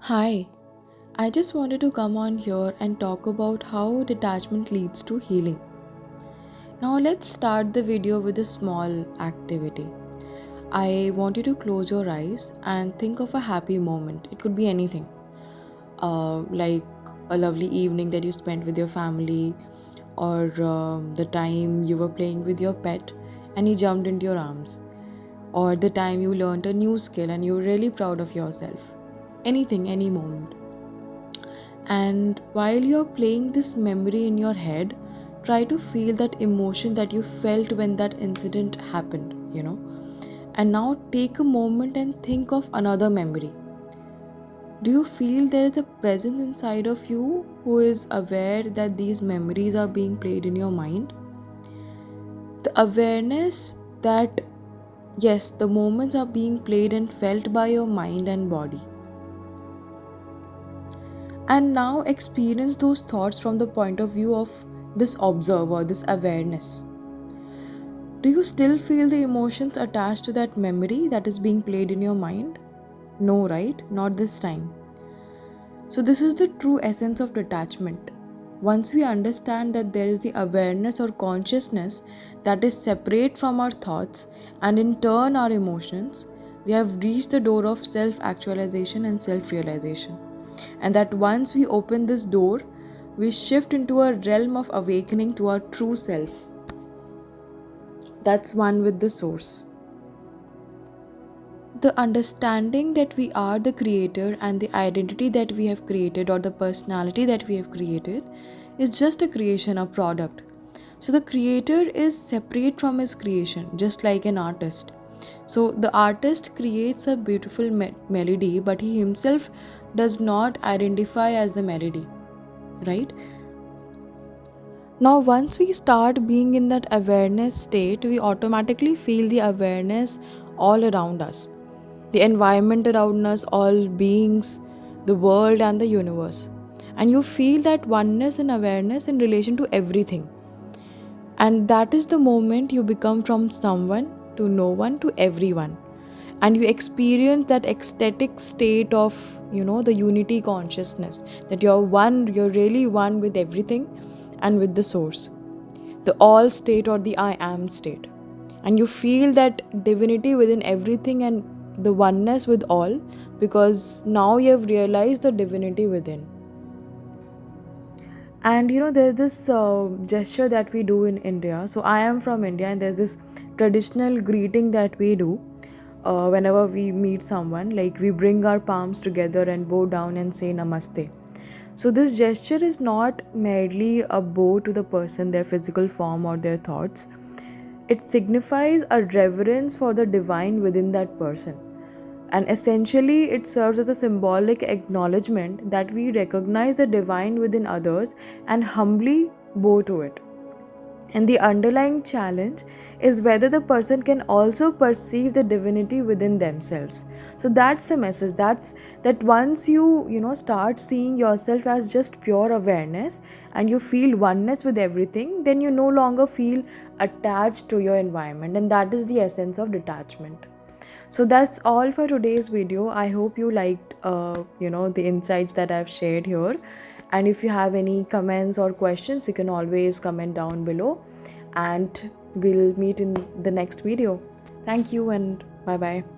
Hi, I just wanted to come on here and talk about how detachment leads to healing. Now, let's start the video with a small activity. I want you to close your eyes and think of a happy moment. It could be anything, like a lovely evening that you spent with your family, or the time you were playing with your pet and he jumped into your arms, or the time you learned a new skill and you were really proud of yourself. Anything, any moment. And while you're playing this memory in your head, try to feel that emotion that you felt when that incident happened. And now take a moment and think of another memory. Do you feel there is a presence inside of you who is aware that these memories are being played in your mind? The awareness that, yes, the moments are being played and felt by your mind and body. And now experience those thoughts from the point of view of this observer, this awareness. Do you still feel the emotions attached to that memory that is being played in your mind? No, right? Not this time. So, this is the true essence of detachment. Once we understand that there is the awareness or consciousness that is separate from our thoughts and in turn our emotions, we have reached the door of self actualization and self realization. And that once we open this door, we shift into a realm of awakening to our true self. That's one with the source. The understanding that we are the creator and the identity that we have created or the personality that we have created is just a creation, a product. So the creator is separate from his creation, just like an artist. So the artist creates a beautiful melody, but he himself does not identify as the melody, right? Now, once we start being in that awareness state, we automatically feel the awareness all around us, the environment around us, all beings, the world, and the universe. And you feel that oneness and awareness in relation to everything. And that is the moment you become from someone to no one to everyone. And you experience that ecstatic state of, the unity consciousness, that you're one, you're really one with everything and with the source, the all state or the I am state. And you feel that divinity within everything and the oneness with all, because now you have realized the divinity within. And there's this gesture that we do in India. So I am from India, and there's this traditional greeting that we do whenever we meet someone. Like, we bring our palms together and bow down and say namaste. So this gesture is not merely a bow to the person, their physical form or their thoughts. It signifies a reverence for the divine within that person. And essentially, it serves as a symbolic acknowledgement that we recognize the divine within others and humbly bow to it. And the underlying challenge is whether the person can also perceive the divinity within themselves. So that's the message. That's that once you start seeing yourself as just pure awareness and you feel oneness with everything, then you no longer feel attached to your environment. And that is the essence of detachment. So that's all for today's video. I hope you liked the insights that I've shared here. And if you have any comments or questions, you can always comment down below, and we'll meet in the next video. Thank you and bye bye.